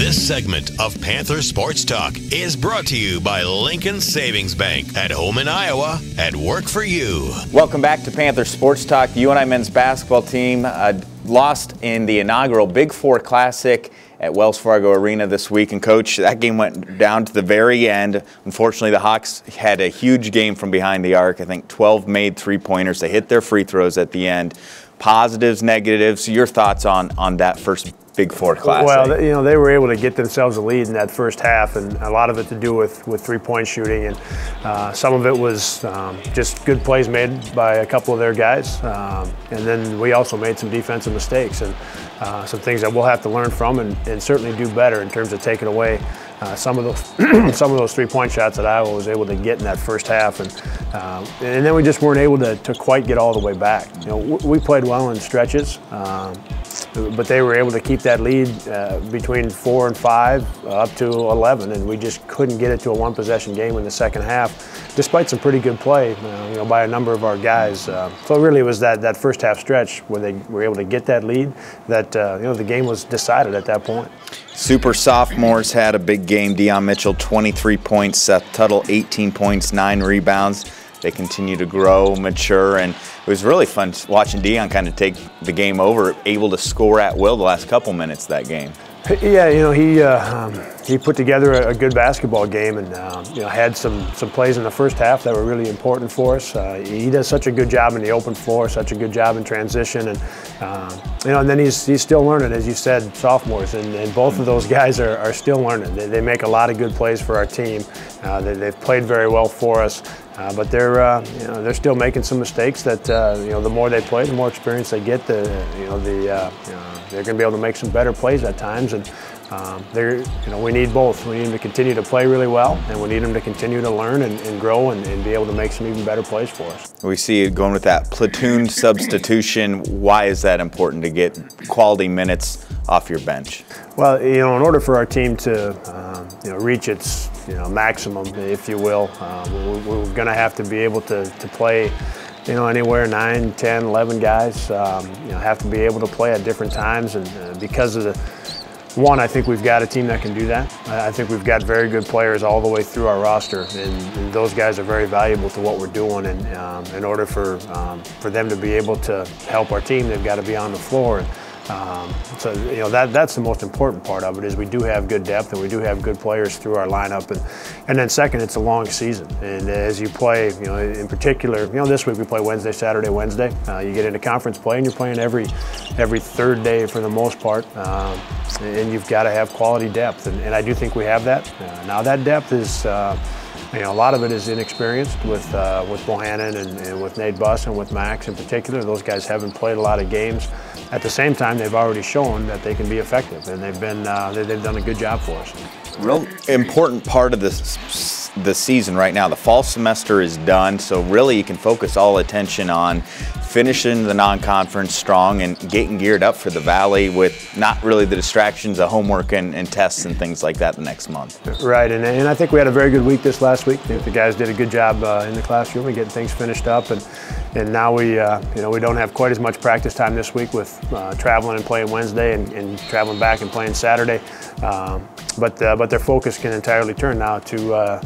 This segment of Panther Sports Talk is brought to you by Lincoln Savings Bank. At home in Iowa, at work for you. Welcome back to Panther Sports Talk. The UNI men's basketball team lost in the inaugural Big Four Classic at Wells Fargo Arena this week. And, Coach, that game went down to the very end. Unfortunately, the Hawks had a huge game from behind the arc. I think 12 made three-pointers. They hit their free throws at the end. Positives, negatives, your thoughts on that first Big Four Classic? Well, you know, they were able to get themselves a lead in that first half, and a lot of it to do with three-point shooting, and some of it was just good plays made by a couple of their guys, and then we also made some defensive mistakes and some things that we'll have to learn from and certainly do better in terms of taking away some of those three-point shots that Iowa was able to get in that first half, and then we just weren't able to quite get all the way back. You know, we played well in stretches, but they were able to keep that lead between 4 and 5 up to 11, and we just couldn't get it to a one-possession game in the second half, despite some pretty good play, you know, by a number of our guys. So really, it was that first half stretch where they were able to get that lead that you know, the game was decided at that point. Super sophomores had a big game. Deion Mitchell, 23 points. Seth Tuttle, 18 points, 9 rebounds. They continue to grow, mature, and it was really fun watching Deion kind of take the game over, able to score at will the last couple minutes of that game. Yeah, you know, he put together a good basketball game, and you know, had some plays in the first half that were really important for us. He does such a good job in the open floor, such a good job in transition, and you know, and then he's still learning, as you said, sophomores, and both of those guys are still learning. They make a lot of good plays for our team. They've played very well for us. But they're you know, they're still making some mistakes that you know, the more they play, the more experience they get, they're going to be able to make some better plays at times, and you know, we need both. We need them to continue to play really well, and we need them to continue to learn and grow and be able to make some even better plays for us. We see you going with that platoon substitution. Why is that important to get quality minutes off your bench? Well, you know, in order for our team to you know, reach its maximum, if you will, we're going to have to be able to play, you know, anywhere 9, 10, 11 guys, you know, have to be able to play at different times, and because of one, I think we've got a team that can do that. I think we've got very good players all the way through our roster, and those guys are very valuable to what we're doing, and in order for them to be able to help our team, they've got to be on the floor. So you know, that's the most important part of it, is we do have good depth and we do have good players through our lineup, and then second, it's a long season, and as you play, you know, in particular, you know, this week we play Wednesday, Saturday, Wednesday. You get into conference play and you're playing every third day for the most part, and you've got to have quality depth, and I do think we have that. Now that depth is you know, a lot of it is inexperienced with Bohannon and with Nate Buss and with Max in particular. Those guys haven't played a lot of games. At the same time, they've already shown that they can be effective, and they've done a good job for us. Real important part of the season right now. The fall semester is done, so really you can focus all attention on finishing the non-conference strong and getting geared up for the Valley with not really the distractions of homework and tests and things like that the next month. Right, and I think we had a very good week this last week. I think the guys did a good job in the classroom and getting things finished up, and now we you know, we don't have quite as much practice time this week with traveling and playing Wednesday and traveling back and playing Saturday. But their focus can entirely turn now to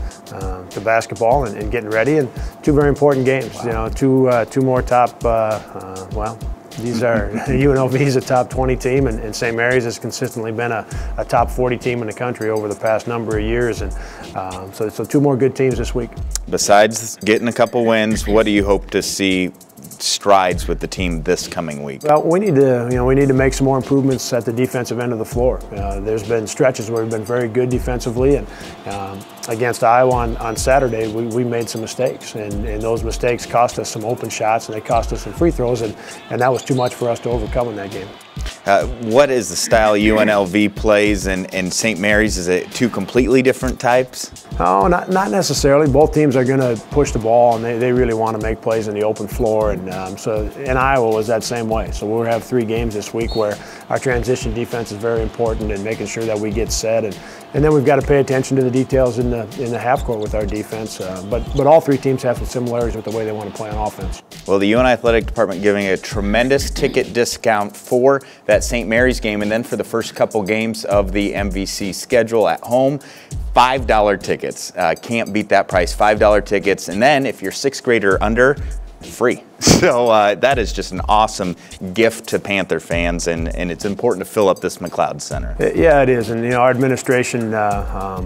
basketball and getting ready, and 2 very important games. Wow. You know, two more top. Well, these are UNLV is a top 20 team, and St. Mary's has consistently been a top 40 team in the country over the past number of years, and so 2 more good teams this week. Besides getting a couple wins, what do you hope to see strides with the team this coming week? Well, we need to make some more improvements at the defensive end of the floor. There's been stretches where we've been very good defensively, and against Iowa on Saturday, we made some mistakes, and those mistakes cost us some open shots, and they cost us some free throws, and that was too much for us to overcome in that game. What is the style UNLV plays and St. Mary's? Is it 2 completely different types? No, not necessarily. Both teams are going to push the ball, and they really want to make plays in the open floor. And and Iowa was that same way. So we'll have 3 games this week where our transition defense is very important and making sure that we get set. And then we've got to pay attention to the details in the half court with our defense. But all 3 teams have some similarities with the way they want to play on offense. Well, the UNI Athletic Department giving a tremendous ticket discount for that St. Mary's game. And then for the first couple games of the MVC schedule at home, $5 tickets. Can't beat that price, $5 tickets. And then if you're 6th grade or under, free. So that is just an awesome gift to Panther fans, and it's important to fill up this McLeod Center. Yeah, it is, and our administration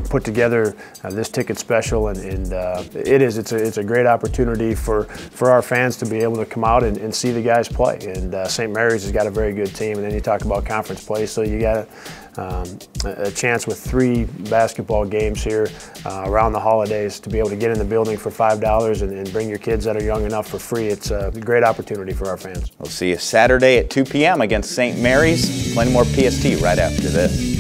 put together this ticket special, and it's a great opportunity for our fans to be able to come out and see the guys play. And St. Mary's has got a very good team, and then you talk about conference play, so you got a chance with 3 basketball games here around the holidays to be able to get in the building for $5 and bring your kids that are young enough for free. It's a great opportunity for our fans. We'll see you Saturday at 2 p.m. against St. Mary's. Plenty more PST right after this.